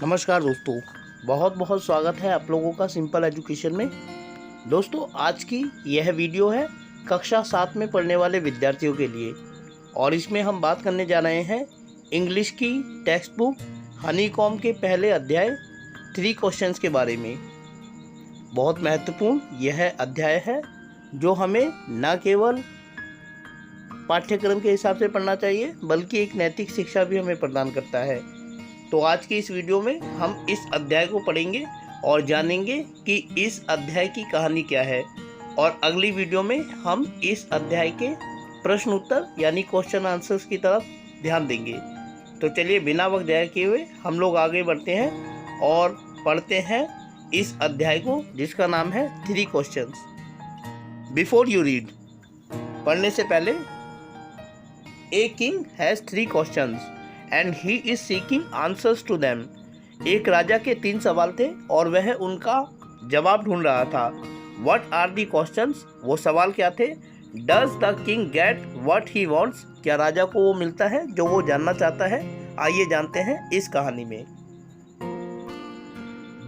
नमस्कार दोस्तों, बहुत बहुत स्वागत है आप लोगों का सिंपल एजुकेशन में। दोस्तों, आज की यह वीडियो है कक्षा 7 में पढ़ने वाले विद्यार्थियों के लिए और इसमें हम बात करने जा रहे हैं इंग्लिश की टेक्स्ट बुक हनीकॉम्ब के पहले अध्याय 3 क्वेश्चंस के बारे में। बहुत महत्वपूर्ण यह अध्याय है जो हमें न केवल पाठ्यक्रम के हिसाब से पढ़ना चाहिए बल्कि एक नैतिक शिक्षा भी हमें प्रदान करता है। तो आज की इस वीडियो में हम इस अध्याय को पढ़ेंगे और जानेंगे कि इस अध्याय की कहानी क्या है, और अगली वीडियो में हम इस अध्याय के प्रश्न उत्तर यानी क्वेश्चन आंसर्स की तरफ ध्यान देंगे। तो चलिए बिना वक्त जाया किए हुए हम लोग आगे बढ़ते हैं और पढ़ते हैं इस अध्याय को, जिसका नाम है 3 क्वेश्चंस। बिफोर यू रीड, पढ़ने से पहले, a king has 3 questions and he is seeking answers to them. एक राजा के 3 सवाल थे और वह उनका जवाब ढूंढ रहा था। व्हाट आर दी क्वेश्चंस, वो सवाल क्या थे। Does the king get what he wants, क्या राजा को वो मिलता है जो वो जानना चाहता है। आइए जानते हैं इस कहानी में।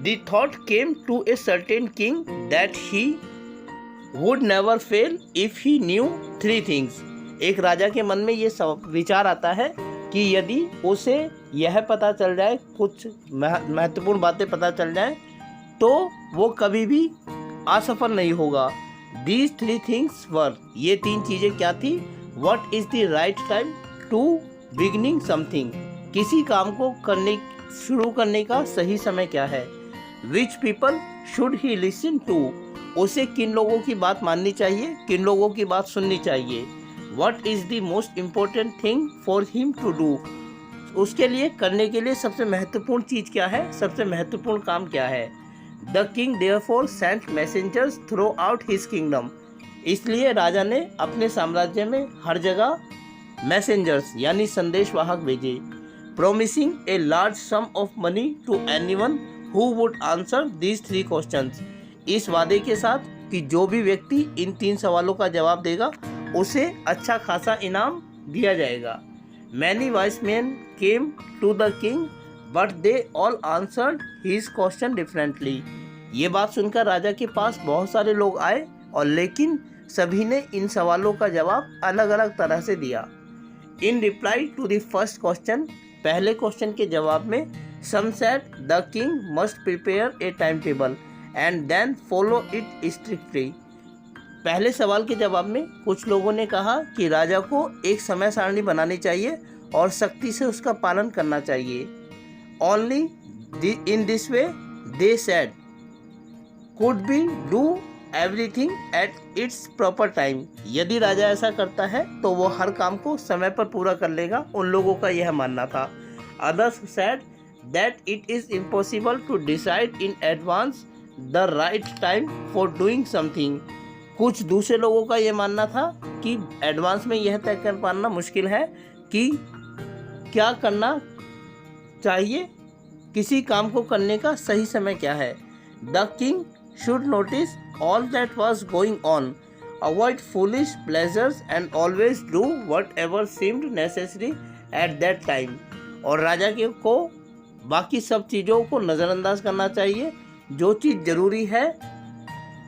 The thought came to a certain king that he would never fail if he knew 3 things. एक राजा के मन में ये विचार आता है कि यदि उसे यह पता चल जाए, कुछ महत्वपूर्ण बातें पता चल जाएं, तो वो कभी भी असफल नहीं होगा। These 3 things were, ये 3 चीज़ें क्या थी। What is the right time to beginning something, किसी काम को शुरू करने का सही समय क्या है। Which people should he listen to, उसे किन लोगों की बात माननी चाहिए, किन लोगों की बात सुननी चाहिए। What is the most important thing for him to do, उसके लिए करने के लिए सबसे महत्वपूर्ण चीज़ क्या है, सबसे महत्वपूर्ण काम क्या है। The king therefore sent messengers throughout his kingdom, इसलिए राजा ने अपने साम्राज्य में हर जगह मैसेंजर्स यानी संदेशवाहक भेजे। Promising a large sum of money to anyone who would answer these 3 questions, इस वादे के साथ कि जो भी व्यक्ति इन 3 सवालों का जवाब देगा उसे अच्छा खासा इनाम दिया जाएगा। Many wise men came to the king, but they all answered his question differently. ये बात सुनकर राजा के पास बहुत सारे लोग आए और लेकिन सभी ने इन सवालों का जवाब अलग अलग तरह से दिया। In reply to the first question, पहले क्वेश्चन के जवाब में some said the king must prepare a timetable and then follow it strictly. पहले सवाल के जवाब में कुछ लोगों ने कहा कि राजा को एक समय सारणी बनानी चाहिए और सख्ती से उसका पालन करना चाहिए। Only in this way they said could be do everything at its proper time. यदि राजा ऐसा करता है तो वो हर काम को समय पर पूरा कर लेगा, उन लोगों का यह मानना था। Others said that it is impossible to decide in advance the right time for doing something. कुछ दूसरे लोगों का ये मानना था कि एडवांस में यह तय कर पाना मुश्किल है कि क्या करना चाहिए, किसी काम को करने का सही समय क्या है। The king should notice all that was going on, avoid foolish pleasures and always do what ever seemed necessary at that time. और राजा के को बाकी सब चीज़ों को नज़रअंदाज करना चाहिए, जो चीज़ ज़रूरी है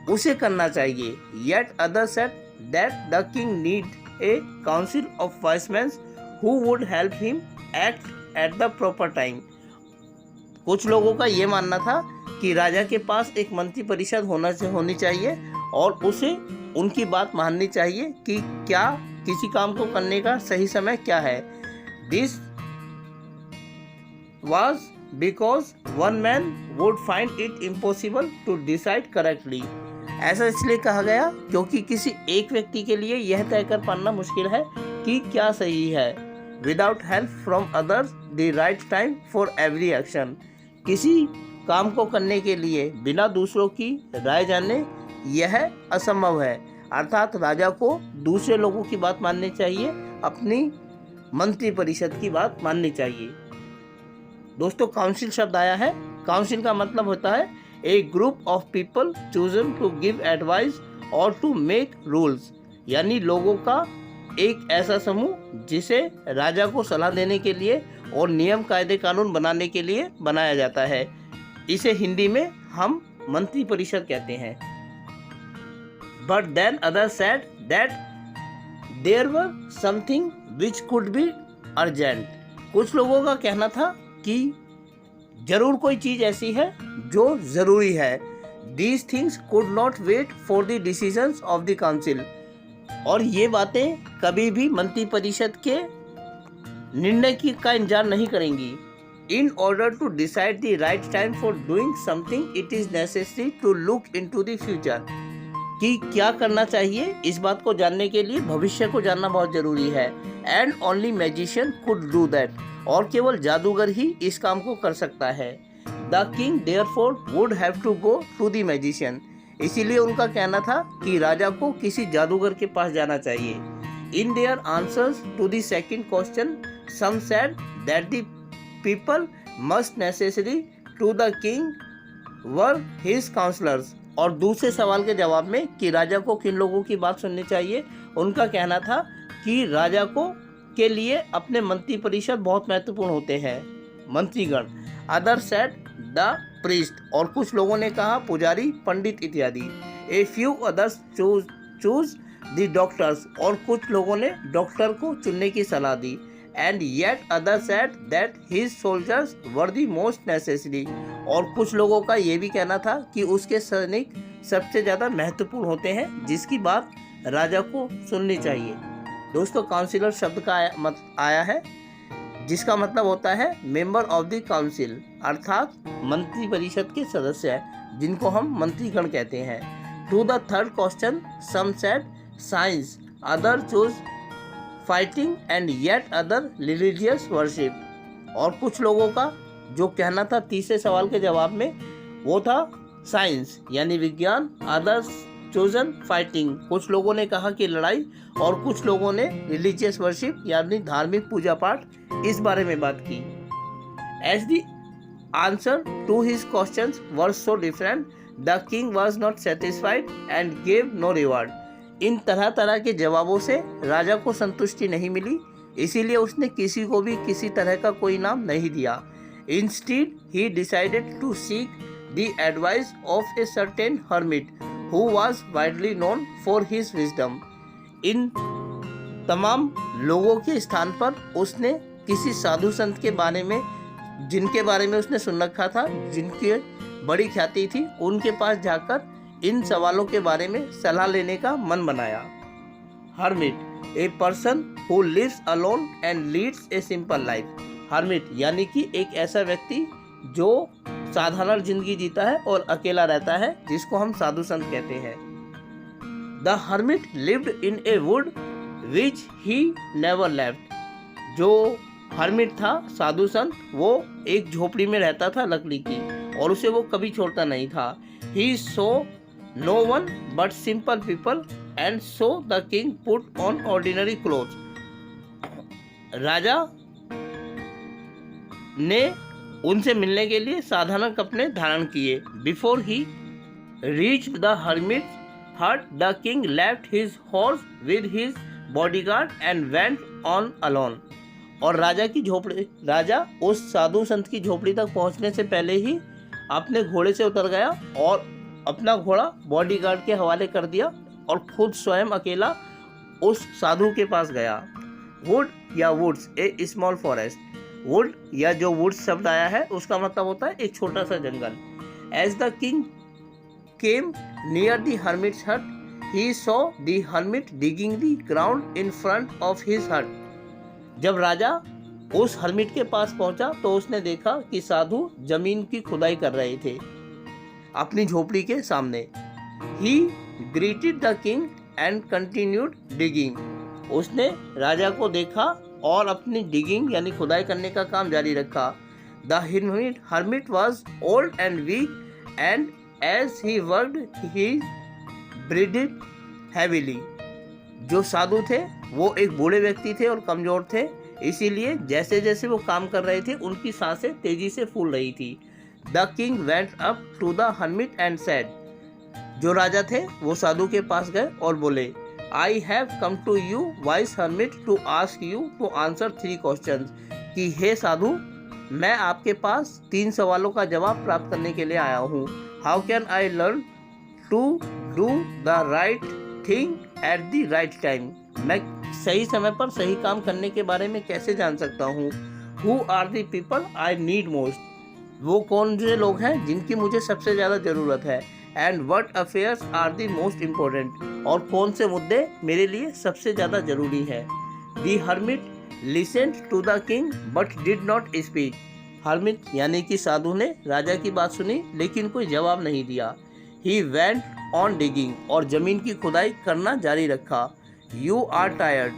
उसे करना चाहिए। Yet others said that the king need a council of wise men who would help him act at the proper time. कुछ लोगों का ये मानना था कि राजा के पास एक मंत्री परिषद होनी चाहिए और उसे उनकी बात माननी चाहिए कि क्या किसी काम को करने का सही समय क्या है। This was because one man would find it impossible to decide correctly. ऐसा इसलिए कहा गया क्योंकि किसी एक व्यक्ति के लिए यह तय कर पाना मुश्किल है कि क्या सही है। Without help from others the right time for every action, किसी काम को करने के लिए बिना दूसरों की राय जाने यह असंभव है। अर्थात राजा को दूसरे लोगों की बात माननी चाहिए, अपनी मंत्री परिषद की बात माननी चाहिए। दोस्तों, काउंसिल शब्द आया है। काउंसिल का मतलब होता है a group of people chosen to give advice और टू मेक रूल्स, यानी लोगों का एक ऐसा समूह जिसे राजा को सलाह देने के लिए और नियम कायदे कानून बनाने के लिए बनाया जाता है। इसे हिंदी में हम मंत्री परिषद कहते हैं। But then other said that there were something which could be urgent. कुछ लोगों का कहना था कि जरूर कोई चीज ऐसी है जो जरूरी है। These things could not wait for the decisions of the council. और ये बातें कभी भी मंत्री परिषद के निर्णय का इंतजार नहीं करेंगी। In order to decide the right time for doing something, it is necessary to look into the future. कि क्या करना चाहिए, इस बात को जानने के लिए भविष्य को जानना बहुत जरूरी है। And only magician could do that. और केवल जादूगर ही इस काम को कर सकता है। The king therefore would have to go to the magician. इसीलिए उनका कहना था कि राजा को किसी जादूगर के पास जाना चाहिए। In their answers to the second question, some said that the people must necessary to the king were his counselors। और दूसरे सवाल के जवाब में कि राजा को किन लोगों की बात सुननी चाहिए, उनका कहना था कि राजा को के लिए अपने मंत्री परिषद बहुत महत्वपूर्ण होते हैं, मंत्रीगण। Other said the priest. और कुछ लोगों ने कहा पुजारी, पंडित इत्यादि। A few others choose the doctors. और कुछ लोगों ने डॉक्टर को चुनने की सलाह दी। And yet others said that his soldiers were the most necessary। और कुछ लोगों का ये भी कहना था कि उसके सैनिक सबसे ज़्यादा महत्वपूर्ण होते हैं, जिसकी बात राजा को सुननी चाहिए। दोस्तों, काउंसिलर शब्द का आया है जिसका मतलब होता है मेंबर ऑफ द काउंसिल, अर्थात मंत्री परिषद के सदस्य, जिनको हम मंत्रीगण कहते हैं। To the third question some said science, other choose fighting and yet other religious worship. और कुछ लोगों का जो कहना था तीसरे सवाल के जवाब में, वो था साइंस यानी विज्ञान, अदर्स चोजन फाइटिंग। कुछ लोगों ने कहा कि लड़ाई, और कुछ लोगों ने रिलीजियस वर्शिप यानी धार्मिक पूजा पाठ, इस बारे में बात की। As the answer to his questions were so different, the king was not satisfied and gave no reward. इन तरह तरह के जवाबों से राजा को संतुष्टि नहीं मिली, इसीलिए उसने किसी को भी किसी तरह का कोई इनाम नहीं दिया। Instead he decided to seek the advice of a certain hermit who was widely known for his wisdom. इन तमाम लोगों के स्थान पर उसने किसी साधु संत के बारे में, जिनके बारे में उसने सुन रखा था, जिनकी बड़ी ख्याति थी, उनके पास जाकर इन सवालों के बारे में सलाह लेने का मन बनाया। Hermit, a person who lives alone and leads a simple life. Hermit यानी कि एक ऐसा व्यक्ति जो साधारण जिंदगी जीता है और अकेला रहता है, जिसको हम साधु संत कहते हैं। The hermit lived in A would which he never left. जो हर्मिट था, साधु संत, वो एक झोपड़ी में रहता था लकड़ी की, और उसे वो कभी छोड़ता नहीं था। ही सो no one but simple people and so the king put on ordinary clothes। राजा ने उनसे मिलने के लिए साधारण कपड़े धारण किए। Before he reached the hermit's hut, the king left his horse with his bodyguard and went on alone। और राजा उस साधु संत की झोपड़ी तक पहुंचने से पहले ही अपने घोड़े से उतर गया और अपना घोड़ा बॉडीगार्ड के हवाले कर दिया और खुद स्वयं अकेला उस साधु के पास गया। वुड या woods, a small forest. Wood या जो वुड्स शब्द आया है उसका मतलब होता है एक छोटा सा जंगल। As the king came near the hermit's hut, he saw the hermit digging the ground in front of his hut. जब राजा उस हर्मिट के पास पहुंचा तो उसने देखा कि साधु जमीन की खुदाई कर रहे थे अपनी झोपड़ी के सामने। ही greeted the king and continued digging. उसने राजा को देखा और अपनी डिगिंग यानी खुदाई करने का काम जारी रखा। The hermit was old and weak and as he worked he breathed heavily. जो साधु थे वो एक बूढ़े व्यक्ति थे और कमजोर थे, इसीलिए जैसे जैसे वो काम कर रहे थे उनकी सांसें तेजी से फूल रही थी। The king went up to the hermit and said. जो राजा थे वो साधु के पास गए और बोले, I have come to you wise hermit to ask you to answer 3 questions. कि हे साधु, मैं आपके पास 3 सवालों का जवाब प्राप्त करने के लिए आया हूँ। How can I learn to do the right thing at the right time? मैं सही समय पर सही काम करने के बारे में कैसे जान सकता हूँ? Who are the people I need most? वो कौन से लोग हैं जिनकी मुझे सबसे ज़्यादा ज़रूरत है? And what affairs are the most important? और कौन से मुद्दे मेरे लिए सबसे ज़्यादा ज़रूरी है? The hermit listened to the king but did not speak. Hermit यानी कि साधु ने राजा की बात सुनी लेकिन कोई जवाब नहीं दिया। ही वेंट ऑन डिगिंग, और जमीन की खुदाई करना जारी रखा। You are tired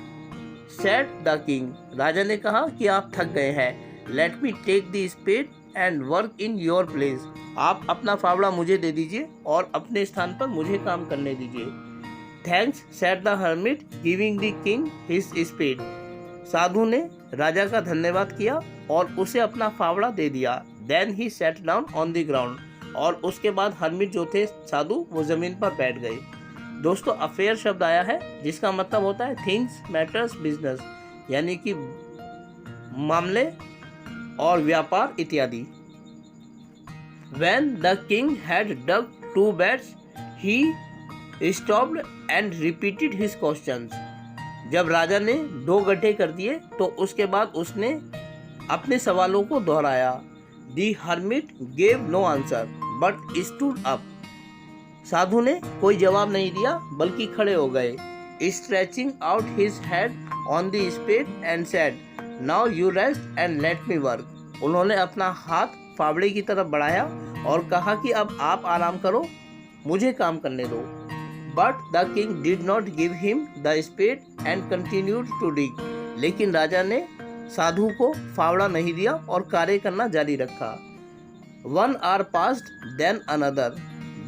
said the king. राजा ने कहा कि आप थक गए हैं। Let me take the spade and work in your place. आप अपना फावड़ा मुझे दे दीजिए और अपने स्थान पर मुझे काम करने दीजिए। Thanks said the hermit giving the king his spade. साधु ने राजा का धन्यवाद किया और उसे अपना फावड़ा दे दिया। Then he sat down on the ground, और उसके बाद हर्मिट जो थे साधु वो जमीन पर बैठ गए। दोस्तों, अफेयर शब्द आया है जिसका मतलब होता है थिंग्स, मैटर्स, बिजनेस, यानी कि मामले और व्यापार इत्यादि। When the king had dug 2 beds, he stopped and repeated his questions. जब राजा ने 2 गड्ढे कर दिए तो उसके बाद उसने अपने सवालों को दोहराया। The hermit gave no answer but stood up. साधु ने कोई जवाब नहीं दिया बल्कि खड़े हो गए। Stretching out his head on the spade and said, "Now you rest and let me work." उन्होंने अपना हाथ फावड़े की तरफ बढ़ाया और कहा कि अब आप आराम करो, मुझे काम करने दो। But the king did not give him the spade and continued to dig. लेकिन राजा ने साधु को फावड़ा नहीं दिया और कार्य करना जारी रखा। 1 hour passed, then another.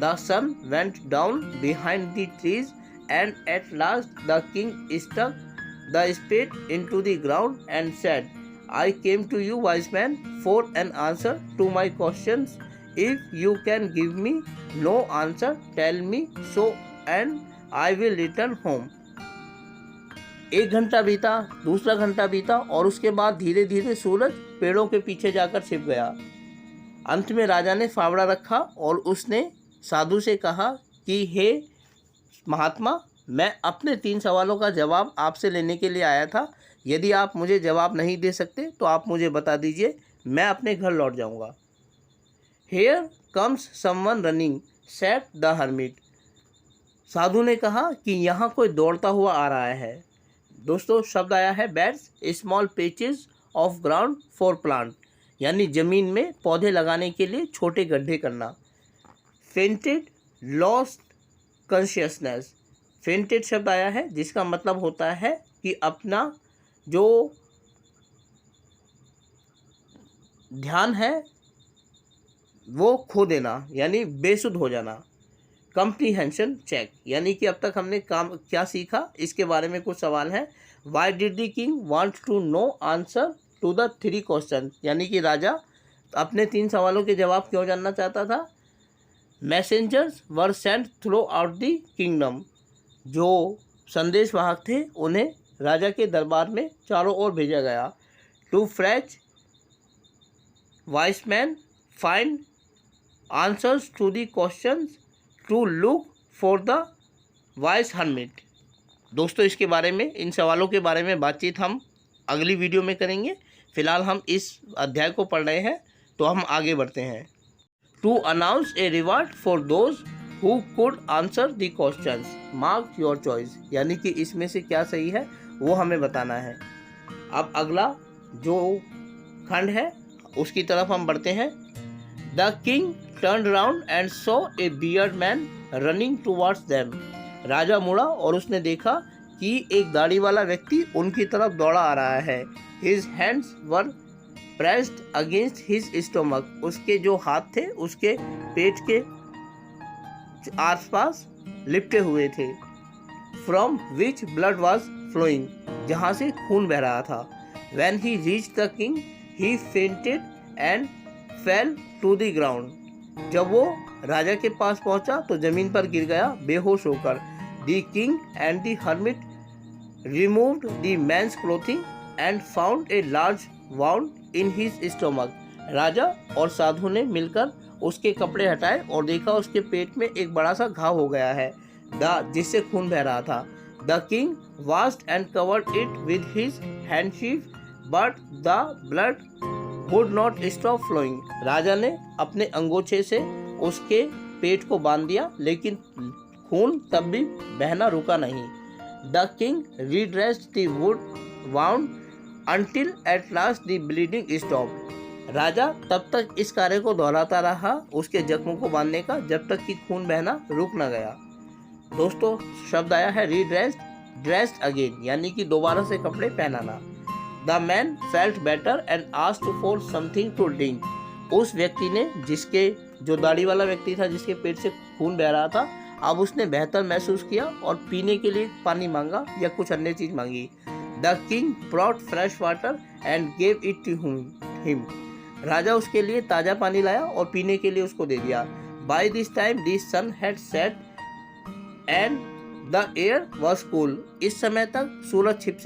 The sun went down behind the trees, and at last the king stuck the spade into the ground and said, "I came to you, wise man, for an answer to my questions. If you can give me no answer, tell me so, and I will return home." 1 घंटा बीता, दूसरा घंटा बीता और उसके बाद धीरे धीरे सूरज पेड़ों के पीछे जाकर छिप गया। अंत में राजा ने फावड़ा रखा और उसने साधु से कहा कि हे महात्मा, मैं अपने 3 सवालों का जवाब आपसे लेने के लिए आया था। यदि आप मुझे जवाब नहीं दे सकते तो आप मुझे बता दीजिए, मैं अपने घर लौट जाऊंगा। Here comes someone running, said the hermit. साधु ने कहा कि यहाँ कोई दौड़ता हुआ आ रहा है। दोस्तों, शब्द आया है beds, small patches of ground for plant, यानी ज़मीन में पौधे लगाने के लिए छोटे गड्ढे करना। Fainted, lost consciousness. फेंटेड शब्द आया है जिसका मतलब होता है कि अपना जो ध्यान है वो खो देना, यानी बेसुध हो जाना। कम्प्रीहेंशन चेक, यानी कि अब तक हमने काम क्या सीखा इसके बारे में कुछ सवाल हैं। Why did the king want to know answer to the 3 question, यानी कि राजा अपने 3 सवालों के जवाब क्यों जानना चाहता था। Messengers were sent through out the kingdom. जो संदेशवाहक थे उन्हें राजा के दरबार में चारों ओर भेजा गया। To fresh wise man find answers to the questions, to look for the wise hermit. दोस्तों, इसके बारे में, इन सवालों के बारे में बातचीत हम अगली वीडियो में करेंगे। फिलहाल हम इस अध्याय को पढ़ रहे हैं तो हम आगे बढ़ते हैं। To announce a reward for those who could answer the questions, mark your choice, यानी कि इसमें से क्या सही है वो हमें बताना है। अब अगला जो खंड है उसकी तरफ हम बढ़ते हैं। The king turn round and saw a beard man running towards them. राजा मुड़ा और उसने देखा कि एक दाढ़ी वाला व्यक्ति उनकी तरफ दौड़ा आ रहा है। His hands were pressed against his stomach. उसके जो हाथ थे उसके पेट के आसपास लिपटे हुए थे। From which blood was flowing, जहाँ से खून बह रहा था। When he reached the king he fainted and fell to the ground. जब वो राजा के पास पहुंचा तो जमीन पर गिर गया बेहोश होकर। The king and the hermit removed the man's clothing and found a large wound in his stomach. राजा और साधु ने मिलकर उसके कपड़े हटाए और देखा उसके पेट में एक बड़ा सा घाव हो गया है, जिससे खून बह रहा था. The king washed and covered it with his handkerchief, but the blood would not stop flowing. राजा ने अपने अंगोछे से उसके पेट को बांध दिया, लेकिन खून तब भी बहना रुका नहीं. The king redressed the wound until at last the bleeding stopped. राजा तब तक इस कार्य को दोहराता रहा, उसके जख्मों को बांधने का, जब तक कि खून बहना रुक न गया. दोस्तों, शब्द आया है रीड्रेस्ड, ड्रेस्ड अगेन, यानी कि दोबारा से कपड़े पहनाना. The man felt better and asked for something to drink. उस व्यक्ति ने, जो दाढ़ी वाला व्यक्ति था, जिसके पेट से खून बह रहा था, अब उसने बेहतर महसूस किया और पीने के लिए पानी मांगा या कुछ अन्य चीज मांगी. The king brought fresh water and gave it to him. राजा उसके लिए ताज़ा पानी लाया और पीने के लिए उसको दे दिया. By this time the sun had set and the air was cool. इस समय तक सूरज छिप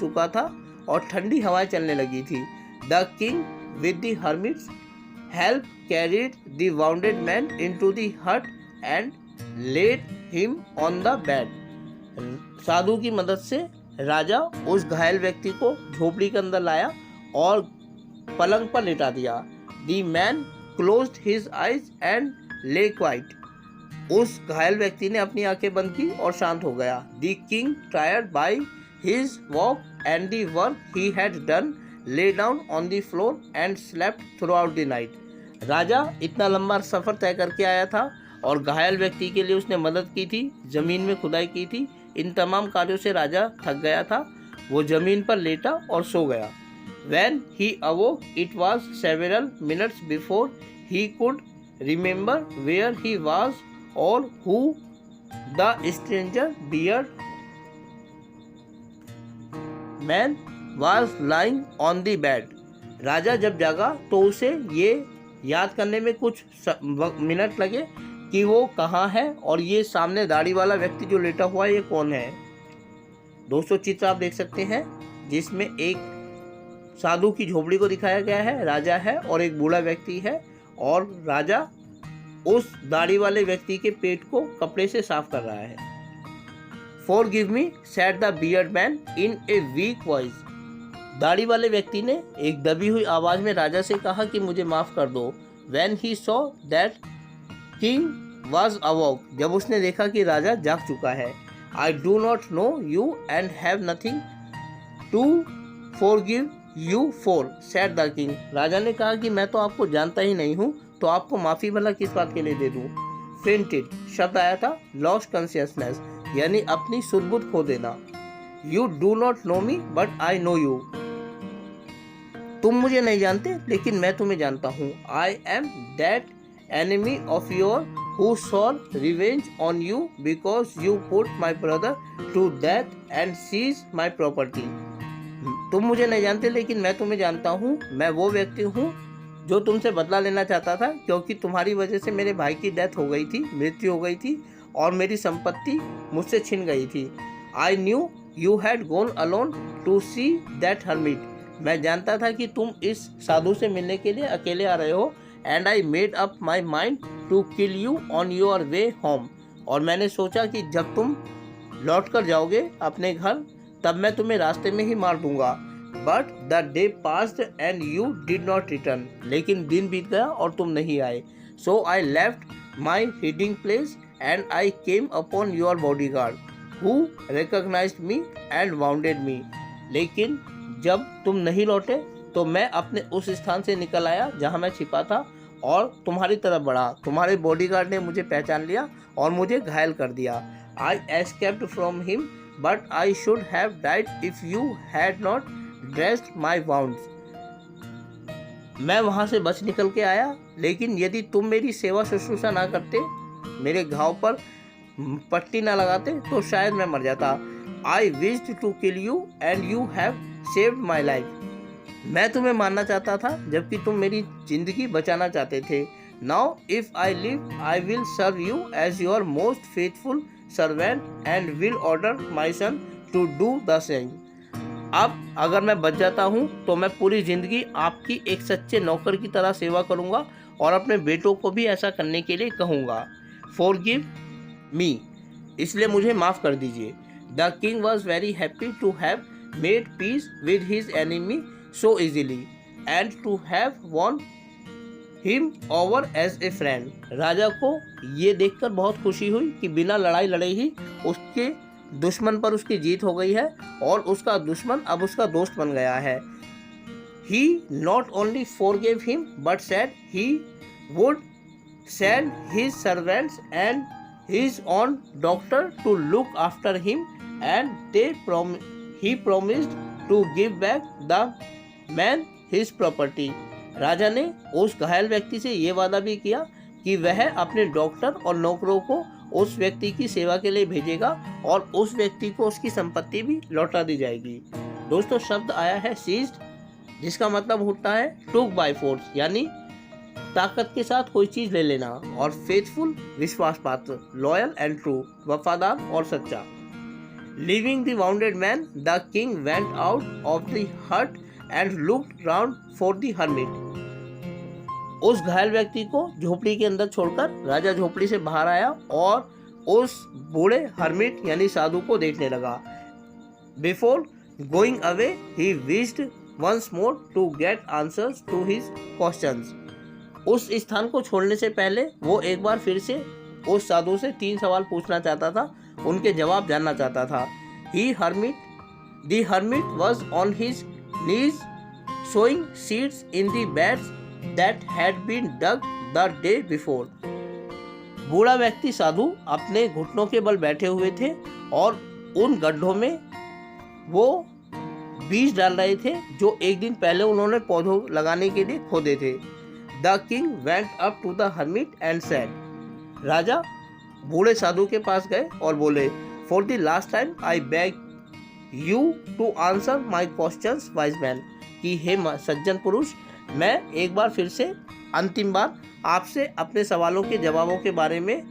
चुका था और ठंडी हवाएं चलने लगी थी. The king with the hermit's help carried the wounded man into the hut and led him on the bed. साधु की मदद से राजा उस घायल व्यक्ति को झोपड़ी के अंदर लाया और पलंग पर लेटा दिया. The man closed his eyes and ले क्वाइट. उस घायल व्यक्ति ने अपनी आंखें बंद की और शांत हो गया. The king tired by his walk and the work he had done lay down on the floor and slept throughout the night. राजा इतना लंबा सफ़र तय करके आया था और घायल व्यक्ति के लिए उसने मदद की थी, ज़मीन में खुदाई की थी. इन तमाम कार्यों से राजा थक गया था. वो ज़मीन पर लेटा और सो गया. When he awoke, it was several minutes before he could remember where he was or who the stranger bearded man was lying on the bed. राजा जब जागा तो उसे ये याद करने में कुछ मिनट लगे कि वो कहाँ है और ये सामने दाढ़ी वाला व्यक्ति जो लेटा हुआ है ये कौन है. दोस्तों, चित्र आप देख सकते हैं जिसमें एक साधु की झोपड़ी को दिखाया गया है, राजा है और एक बूढ़ा व्यक्ति है, और राजा उस दाढ़ी वाले व्यक्ति के पेट को कपड़े से साफ कर रहा है. Forgive me, said the bearded man in a weak voice. दाढ़ी वाले व्यक्ति ने एक दबी हुई आवाज में राजा से कहा कि मुझे माफ कर दो. When he saw that king was awoke, जब उसने देखा कि राजा जाग चुका है. I do not know you and have nothing to forgive you for, said the king. राजा ने कहा कि मैं तो आपको जानता ही नहीं हूँ, तो आपको माफ़ी भला किस बात के लिए दे दूँ. Fainted शब्द आया था lost consciousness, यानी अपनी सुध-बुध खो देना. You do not know me but I know you. तुम मुझे नहीं जानते लेकिन मैं तुम्हें जानता हूँ. I am that enemy of yours who sought revenge on you because you put my brother to death and seized my property. तुम मुझे नहीं जानते लेकिन मैं तुम्हें जानता हूँ. मैं वो व्यक्ति हूँ जो तुमसे बदला लेना चाहता था, क्योंकि तुम्हारी वजह से मेरे भाई की डेथ हो गई थी, मृत्यु हो गई थी और मेरी संपत्ति मुझसे छिन गई थी. I knew you had gone alone to see that hermit. मैं जानता था कि तुम इस साधु से मिलने के लिए अकेले आ रहे हो. And I made up my mind to kill you on your way home. और मैंने सोचा कि जब तुम लौट कर जाओगे अपने घर तब मैं तुम्हें रास्ते में ही मार दूंगा. But the day passed and you did not return. लेकिन दिन बीत गया और तुम नहीं आए. So I left my hiding place and I came upon your body guard who recognised me and wounded me. लेकिन जब तुम नहीं लौटे तो मैं अपने उस स्थान से निकल आया जहाँ मैं छिपा था और तुम्हारी तरफ बढ़ा. तुम्हारे बॉडीगार्ड ने मुझे पहचान लिया और मुझे घायल कर दिया. I escaped from him but I should have died if you had not dressed my wounds. मैं वहाँ से बच निकल के आया, लेकिन यदि तुम मेरी सेवा शुश्रूषा ना करते, मेरे घाव पर पट्टी ना लगाते, तो शायद मैं मर जाता. I wished to kill you and you have saved my life. मैं तुम्हें मारना चाहता था जबकि तुम मेरी जिंदगी बचाना चाहते थे. Now if I live, I will serve you as your most faithful servant and will order my son to do the same. अब अगर मैं बच जाता हूँ तो मैं पूरी ज़िंदगी आपकी एक सच्चे नौकर की तरह सेवा करूँगा और अपने बेटों को भी ऐसा करने के लिए कहूँगा। फॉरगिव मी, इसलिए मुझे माफ़ कर दीजिए। The king was very happy to have made peace with his enemy so easily and to have won him over as a friend. राजा को ये देखकर बहुत खुशी हुई कि बिना लड़ाई लड़े ही उसके दुश्मन पर उसकी जीत हो गई है और उसका दुश्मन अब उसका दोस्त बन गया है। He not only forgave him but said he would send his servants and his own doctor to look after him and he promised to give back the man his property। राजा ने उस घायल व्यक्ति से ये वादा भी किया कि वह अपने डॉक्टर और नौकरों को उस व्यक्ति की सेवा के लिए भेजेगा और उस व्यक्ति को उसकी संपत्ति भी लौटा दी जाएगी। दोस्तों, शब्द आया है सीज्ड, जिसका मतलब होता है टूक बाय फोर्स, यानी ताकत के साथ कोई चीज ले लेना, और फेथफुल विश्वास पात्र, लॉयल एंड ट्रू, वफादार और सच्चा। Leaving the wounded man the king went out of the hut and looked round for the hermit. उस घायल व्यक्ति को झोपड़ी के अंदर छोड़कर राजा झोपड़ी से बाहर आया और उस बूढ़े हर्मिट यानी साधु को देखने लगा। Before going away he wished once more to get answers to his questions. उस स्थान को छोड़ने से पहले वो एक बार फिर से उस साधु से 3 सवाल पूछना चाहता था, उनके जवाब जानना चाहता था। The hermit was on his knees sowing seeds in the beds that had been dug the day before। बूढ़ा व्यक्ति साधु अपने घुटनों के बल बैठे हुए थे और उन गड्ढों में वो बीज डाल रहे थे जो एक दिन पहले उन्होंने पौधों लगाने के लिए खोदे थे। The king went up to the hermit and said. राजा बूढ़े साधु के पास गए और बोले, for the last time I beg you to answer my questions wise man, कि हे सज्जन पुरुष, मैं एक बार फिर से अंतिम बार आपसे अपने सवालों के जवाबों के बारे में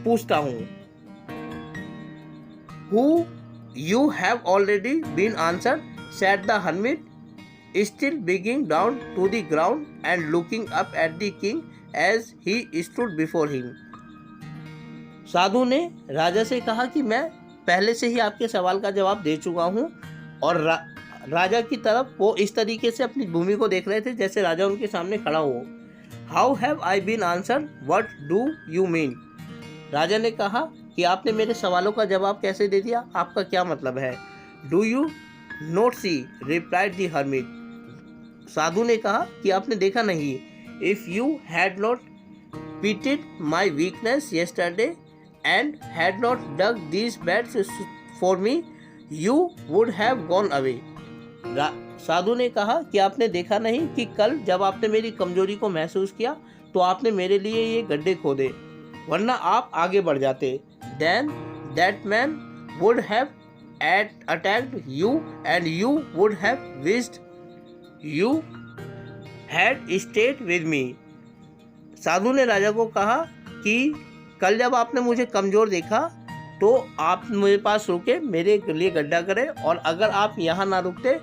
पूछता हूँ। Who you have already been answered, said the hermit, still begging down to the ground and looking up at the king as he stood before him। साधु ने राजा से कहा कि मैं पहले से ही आपके सवाल का जवाब दे चुका हूँ, और राजा की तरफ वो इस तरीके से अपनी भूमि को देख रहे थे जैसे राजा उनके सामने खड़ा हो। How have I been answered, what do you mean. राजा ने कहा कि आपने मेरे सवालों का जवाब कैसे दे दिया, आपका क्या मतलब है। Do you not see, replied the hermit. साधु ने कहा कि आपने देखा नहीं। If you had not pitied my weakness yesterday and had not dug these beds for me, you would have gone away। साधु ने कहा कि आपने देखा नहीं कि कल जब आपने मेरी कमजोरी को महसूस किया तो आपने मेरे लिए ये गड्ढे खोदे, वरना आप आगे बढ़ जाते। Then that man would have attacked you and you would have wished you had stayed with me। साधु ने राजा को कहा कि कल जब आपने मुझे कमज़ोर देखा तो आप मेरे पास रुके, मेरे लिए गड्ढा करें, और अगर आप यहाँ ना रुकते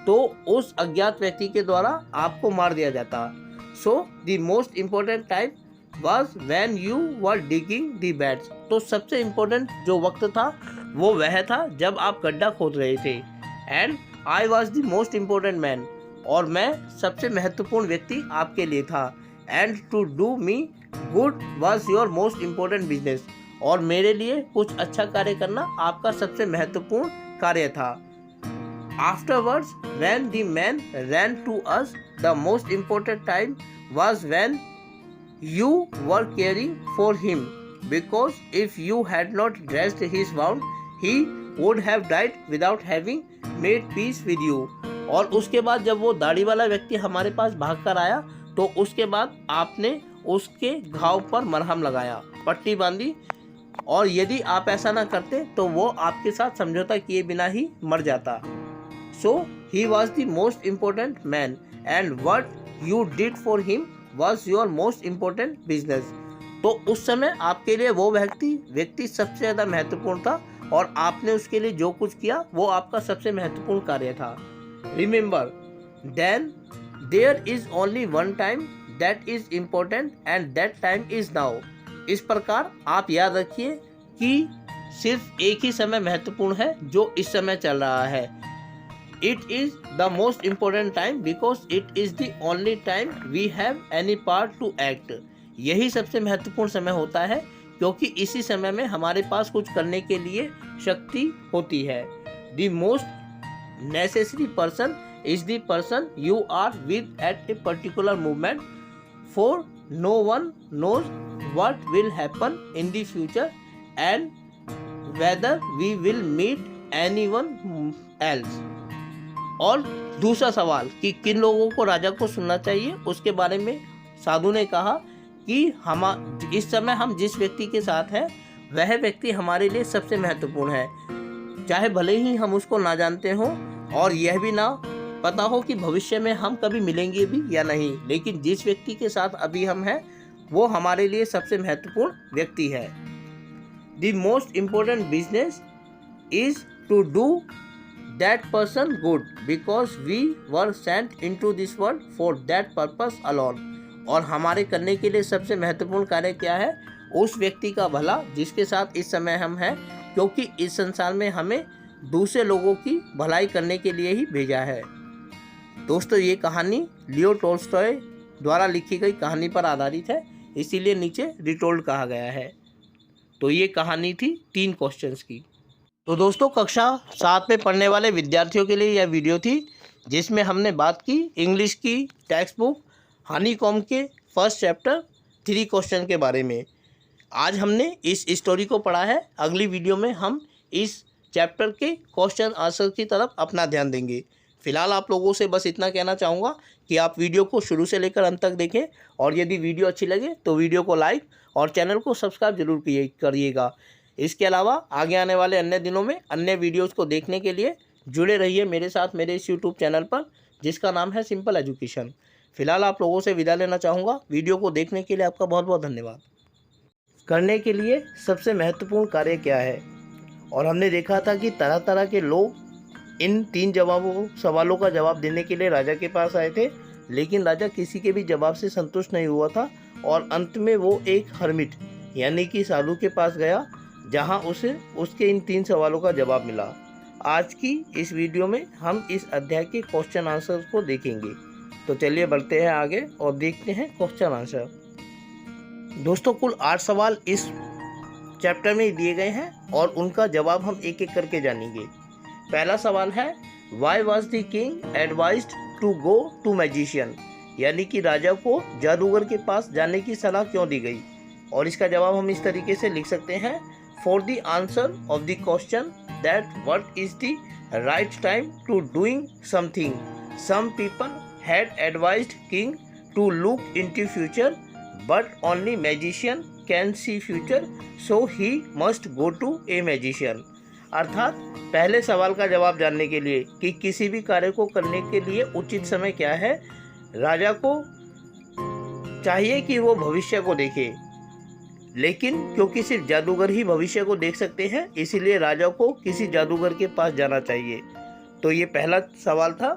तो उस अज्ञात व्यक्ति के द्वारा आपको मार दिया जाता। So the most important time was when you were digging the beds. तो सबसे इम्पोर्टेंट जो वक्त था वो वह था जब आप गड्ढा खोद रहे थे। And I was the most important man, और मैं सबसे महत्वपूर्ण व्यक्ति आपके लिए था। And to do me good was your most important business, और मेरे लिए कुछ अच्छा कार्य करना आपका सबसे महत्वपूर्ण कार्य था। Afterwards when the man ran to us, the most important time was when you were caring for him, because if you had not dressed his wound, he would have died without having made peace with you। और उसके बाद जब वो दाढ़ी वाला व्यक्ति हमारे पास भागकर आया तो उसके बाद आपने उसके घाव पर मरहम लगाया, पट्टी बांधी, और यदि आप ऐसा ना करते तो वो आपके साथ समझौता किए बिना ही मर जाता। So he was the most important man, and what you did for him was your most important business। तो उस समय आपके लिए वो व्यक्ति सबसे ज़्यादा महत्वपूर्ण था और आपने उसके लिए जो कुछ किया वो आपका सबसे महत्वपूर्ण कार्य था। Remember, then there is only one time that is important and that time is now. इस प्रकार आप याद रखिए कि सिर्फ एक ही समय महत्वपूर्ण है जो इस समय चल रहा है। It is the most important time because it is the only time we have any part to act. यही सबसे महत्वपूर्ण समय होता है क्योंकि इसी समय में हमारे पास कुछ करने के लिए शक्ति होती है। The most necessary person is the person you are with at a particular moment, for no one knows what will happen in the future and whether we will meet anyone else। और दूसरा सवाल कि किन लोगों को राजा को सुनना चाहिए, उसके बारे में साधु ने कहा कि हम इस समय हम जिस व्यक्ति के साथ हैं वह व्यक्ति हमारे लिए सबसे महत्वपूर्ण है, चाहे भले ही हम उसको ना जानते हों और यह भी ना पता हो कि भविष्य में हम कभी मिलेंगे भी या नहीं, लेकिन जिस व्यक्ति के साथ अभी हम हैं वो हमारे लिए सबसे महत्वपूर्ण व्यक्ति है। The most important business is to do that person good because we were sent into this world for that purpose alone. और हमारे करने के लिए सबसे महत्वपूर्ण कार्य क्या है? उस व्यक्ति का भला जिसके साथ इस समय हम हैं, क्योंकि इस संसार में हमें दूसरे लोगों की भलाई करने के लिए ही भेजा है। दोस्तों, ये कहानी लियो टोल्स्टॉय द्वारा लिखी गई कहानी पर आधारित है, इसीलिए नीचे रिटोल्ड कहा गया है। तो ये कहानी थी 3 क्वेश्चंस की। तो दोस्तों, कक्षा 7 में पढ़ने वाले विद्यार्थियों के लिए यह वीडियो थी जिसमें हमने बात की इंग्लिश की टेक्स्ट बुक हनीकॉम्ब के फर्स्ट चैप्टर 3 क्वेश्चन के बारे में। आज हमने इस स्टोरी को पढ़ा है। अगली वीडियो में हम इस चैप्टर के क्वेश्चन आंसर की तरफ अपना ध्यान देंगे। फिलहाल आप लोगों से बस इतना कहना चाहूँगा कि आप वीडियो को शुरू से लेकर अंत तक देखें और यदि वीडियो अच्छी लगे तो वीडियो को लाइक और चैनल को सब्सक्राइब जरूर करिएगा। इसके अलावा आगे आने वाले अन्य दिनों में अन्य वीडियोस को देखने के लिए जुड़े रहिए मेरे साथ मेरे इस यूट्यूब चैनल पर जिसका नाम है सिंपल एजुकेशन। फिलहाल आप लोगों से विदा लेना चाहूँगा। वीडियो को देखने के लिए आपका बहुत बहुत धन्यवाद। करने के लिए सबसे महत्वपूर्ण कार्य क्या है? और हमने देखा था कि तरह तरह के लोग इन 3 सवालों का जवाब देने के लिए राजा के पास आए थे, लेकिन राजा किसी के भी जवाब से संतुष्ट नहीं हुआ था और अंत में वो एक हर्मिट यानी कि साधु के पास गया जहां उसे उसके इन 3 सवालों का जवाब मिला। आज की इस वीडियो में हम इस अध्याय के क्वेश्चन आंसर को देखेंगे। तो चलिए बढ़ते हैं आगे और देखते हैं क्वेश्चन आंसर। दोस्तों, कुल 8 सवाल इस चैप्टर में दिए गए हैं और उनका जवाब हम एक एक करके जानेंगे। पहला सवाल है, why was the king advised to go to magician, यानी कि राजा को जादूगर के पास जाने की सलाह क्यों दी गई? और इसका जवाब हम इस तरीके से लिख सकते हैं, for the answer of the question that what is the right time to doing something, some people had advised king to look into future but only magician can see future so he must go to a magician. अर्थात पहले सवाल का जवाब जानने के लिए कि किसी भी कार्य को करने के लिए उचित समय क्या है, राजा को चाहिए कि वो भविष्य को देखे, लेकिन क्योंकि सिर्फ जादूगर ही भविष्य को देख सकते हैं इसीलिए राजा को किसी जादूगर के पास जाना चाहिए। तो ये पहला सवाल था।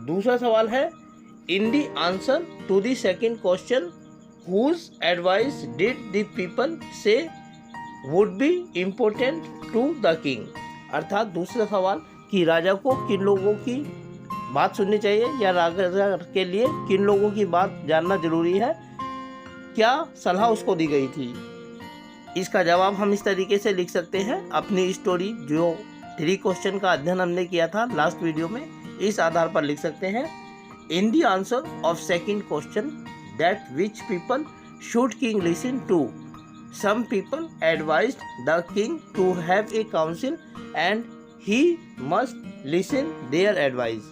दूसरा सवाल है, in the answer to the second question whose advice did the people say would be important to the king. अर्थात दूसरा सवाल कि राजा को किन लोगों की बात सुननी चाहिए या राजा के लिए किन लोगों की बात जानना जरूरी है, क्या सलाह उसको दी गई थी। इसका जवाब हम इस तरीके से लिख सकते हैं। अपनी स्टोरी जो 3 क्वेश्चन का अध्ययन हमने किया था लास्ट वीडियो में, इस आधार पर लिख सकते हैं, in the answer of second question that which people should king listen to, some people advised the king to have a council and he must listen their advice।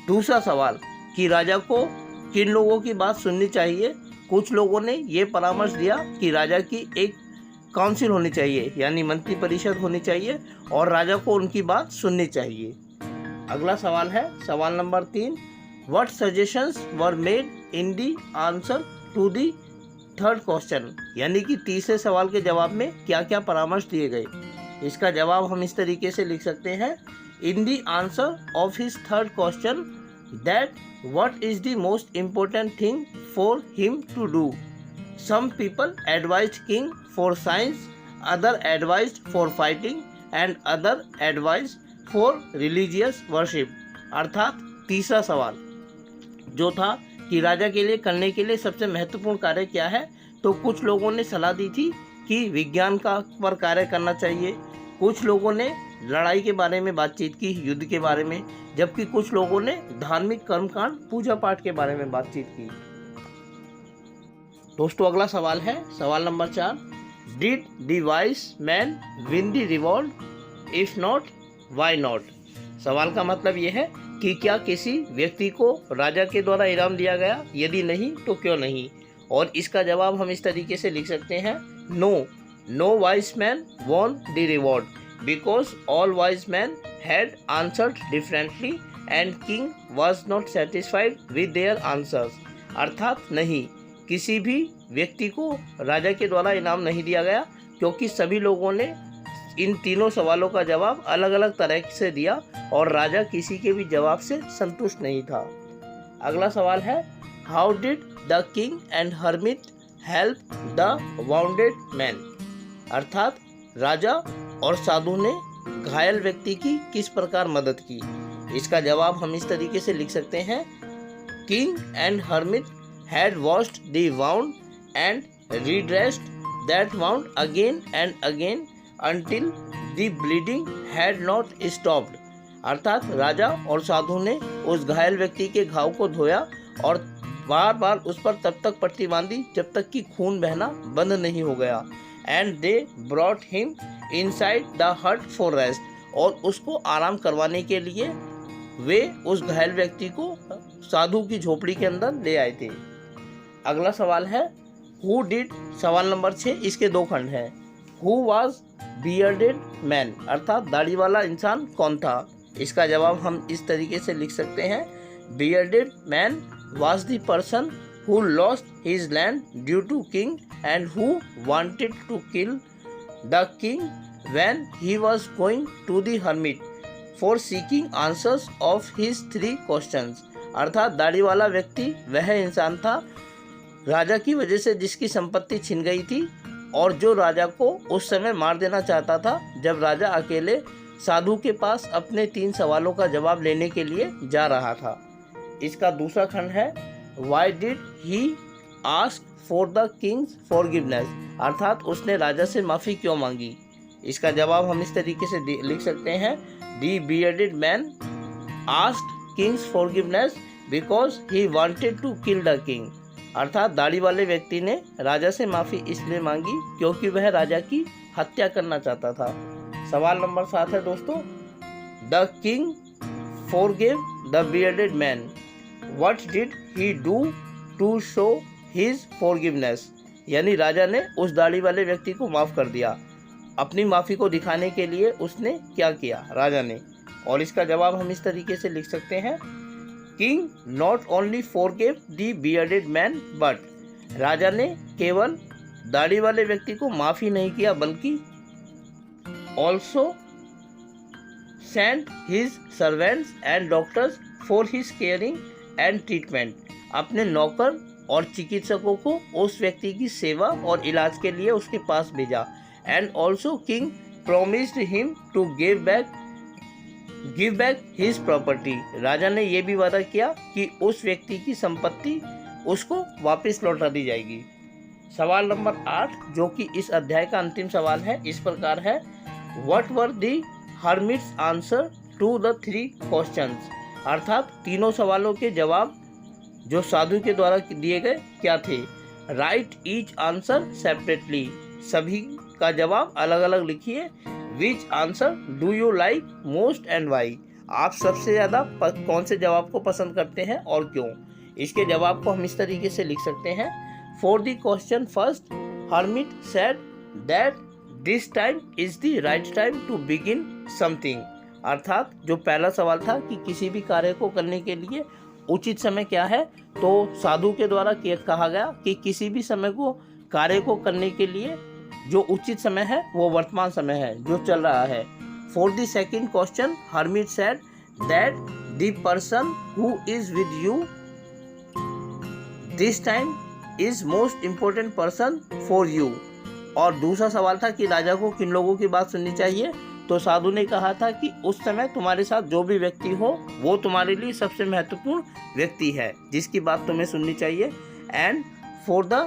दूसरा सवाल कि राजा को किन लोगों की बात सुननी चाहिए। कुछ लोगों ने ये परामर्श दिया कि राजा की एक काउंसिल होनी चाहिए यानी मंत्री परिषद होनी चाहिए और राजा को उनकी बात सुननी चाहिए। अगला सवाल है सवाल number 3, what suggestions were made in the answer to the third question यानी कि तीसरे सवाल के जवाब में क्या क्या परामर्श दिए गए। इसका जवाब हम इस तरीके से लिख सकते हैं, in the answer of his third question that what is the most important thing for him to do, some people advised king for science, other advised for fighting and other advised for religious worship. अर्थात तीसरा सवाल जो था कि राजा के लिए करने के लिए सबसे महत्वपूर्ण कार्य क्या है, तो कुछ लोगों ने सलाह दी थी कि विज्ञान का पर कार्य करना चाहिए, कुछ लोगों ने लड़ाई के बारे में बातचीत की, युद्ध के बारे में, जबकि कुछ लोगों ने धार्मिक कर्मकांड पूजा पाठ के बारे में बातचीत की। दोस्तों अगला सवाल है सवाल number 4, did the wise man win the reward, if not why not. सवाल का मतलब यह है कि क्या किसी व्यक्ति को राजा के द्वारा इनाम दिया गया, यदि नहीं तो क्यों नहीं। और इसका जवाब हम इस तरीके से लिख सकते हैं, no wise man won the reward because all wise man had answered differently and king was not satisfied with their answers. अर्थात नहीं, किसी भी व्यक्ति को राजा के द्वारा इनाम नहीं दिया गया क्योंकि सभी लोगों ने इन तीनों सवालों का जवाब अलग अलग तरह से दिया और राजा किसी के भी जवाब से संतुष्ट नहीं था। अगला सवाल है, how did the king and hermit help the wounded man. अर्थात राजा और साधु ने घायल व्यक्ति की किस प्रकार मदद की। इसका जवाब हम इस तरीके से लिख सकते हैं, king and hermit had washed the wound and redressed that wound again and again until the bleeding had not stopped। अर्थात राजा और साधु ने उस घायल व्यक्ति के घाव को धोया और बार बार उस पर तब तक पट्टी बांधी जब तक कि खून बहना बंद नहीं हो गया। And they brought him inside the हट फॉर रेस्ट। और उसको आराम करवाने के लिए वे उस घायल व्यक्ति को साधु की झोपड़ी के अंदर ले आए थे। अगला सवाल है, हु डिड। सवाल नंबर 6, इसके 2 खंड हैं। हु वॉज बियर्डेड मैन, अर्थात दाढ़ी वाला इंसान कौन था। इसका जवाब हम इस तरीके से लिख सकते हैं, bearded man was the person who lost his land due to king and who wanted to kill the king when he was going to the hermit for seeking answers of his 3 questions. अर्थात दाढ़ी वाला व्यक्ति वह इंसान था राजा की वजह से जिसकी संपत्ति छिन गई थी और जो राजा को उस समय मार देना चाहता था जब राजा अकेले साधु के पास अपने 3 सवालों का जवाब लेने के लिए जा रहा था। इसका दूसरा खंड है, why did he ask for the Kings forgiveness. अर्थात उसने राजा से माफ़ी क्यों मांगी। इसका जवाब हम इस तरीके से लिख सकते हैं, the bearded man asked king's forgiveness because he wanted to kill the king. अर्थात दाढ़ी वाले व्यक्ति ने राजा से माफ़ी इसलिए मांगी क्योंकि वह राजा की हत्या करना चाहता था। सवाल नंबर 7 है दोस्तों, the king forgive the bearded man, what did he do to show his forgiveness. यानी राजा ने उस दाढ़ी वाले व्यक्ति को माफ़ कर दिया, अपनी माफ़ी को दिखाने के लिए उसने क्या किया राजा ने। और इसका जवाब हम इस तरीके से लिख सकते हैं, king not only forgive the bearded man but. राजा ने केवल दाढ़ी वाले व्यक्ति को माफ़ी नहीं किया बल्कि also sent his servants and doctors for his caring and treatment. अपने नौकर और चिकित्सकों को उस व्यक्ति की सेवा और इलाज के लिए उसके पास भेजा। And also king promised him to give back his property. राजा ने यह भी वादा किया कि उस व्यक्ति की संपत्ति उसको वापस लौटा दी जाएगी। सवाल नंबर 8 जो कि इस अध्याय का अंतिम सवाल है, इस प्रकार है, what were the hermit's answer to the 3 questions. अर्थात तीनों सवालों के जवाब जो साधु के द्वारा दिए गए क्या थे। राइट ईच आंसर सेपरेटली, सभी का जवाब अलग अलग लिखिए। Which answer do you like most and why, आप सबसे ज़्यादा कौन से जवाब को पसंद करते हैं और क्यों। इसके जवाब को हम इस तरीके से लिख सकते हैं, for the question first hermit said that this time is the right time to begin something. अर्थात जो पहला सवाल था कि किसी भी कार्य को करने के लिए उचित समय क्या है? तो साधु के द्वारा कहा गया कि किसी भी समय को कार्य को करने के लिए जो उचित समय है वो वर्तमान समय है जो चल रहा है। For the second question hermit said that the person who is with you this time is most important person for you. और दूसरा सवाल था कि राजा को किन लोगों की बात सुननी चाहिए? तो साधु ने कहा था कि उस समय तुम्हारे साथ जो भी व्यक्ति हो वो तुम्हारे लिए सबसे महत्वपूर्ण व्यक्ति है जिसकी बात तुम्हें सुननी चाहिए। And for the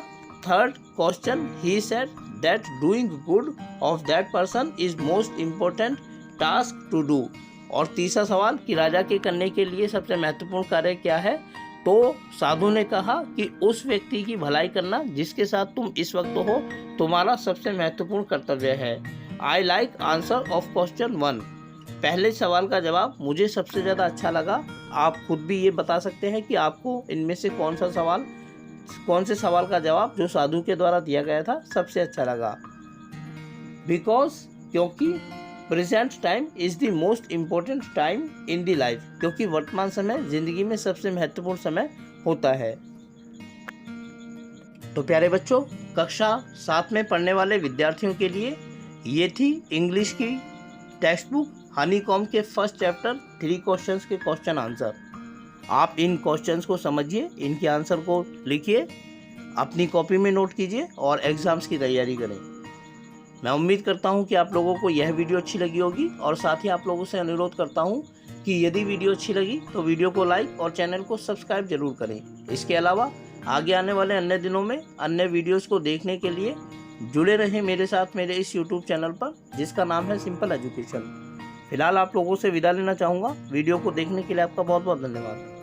third question he said that doing good of that person is most important task to do. और तीसरा सवाल कि राजा के करने के लिए सबसे महत्वपूर्ण कार्य क्या है? तो साधु ने कहा कि उस व्यक्ति की भलाई करना जिसके साथ तुम इस वक्त हो तुम्हारा सबसे महत्वपूर्ण कर्तव्य है। I like answer of question 1। पहले सवाल का जवाब मुझे सबसे ज़्यादा अच्छा लगा। आप खुद भी ये बता सकते हैं कि आपको इनमें से कौन से सवाल का जवाब जो साधु के द्वारा दिया गया था सबसे अच्छा लगा। क्योंकि present time is the most important time in the life, क्योंकि वर्तमान समय जिंदगी में सबसे महत्वपूर्ण समय होता है। तो प्यारे बच्चों, कक्षा 7 में पढ़ने वाले विद्यार्थियों के लिए ये थी इंग्लिश की टेक्स्ट बुक हनीकॉम्ब के फर्स्ट चैप्टर 3 क्वेश्चंस के क्वेश्चन आंसर। आप इन क्वेश्चंस को समझिए, इनके आंसर को लिखिए, अपनी कॉपी में नोट कीजिए और एग्ज़ाम्स की तैयारी करें। मैं उम्मीद करता हूं कि आप लोगों को यह वीडियो अच्छी लगी होगी और साथ ही आप लोगों से अनुरोध करता हूं कि यदि वीडियो अच्छी लगी तो वीडियो को लाइक और चैनल को सब्सक्राइब जरूर करें। इसके अलावा आगे आने वाले अन्य दिनों में अन्य वीडियोस को देखने के लिए जुड़े रहें मेरे साथ मेरे इस यूट्यूब चैनल पर जिसका नाम है सिंपल एजुकेशन। फिलहाल आप लोगों से विदा लेना चाहूँगा। वीडियो को देखने के लिए आपका बहुत बहुत धन्यवाद।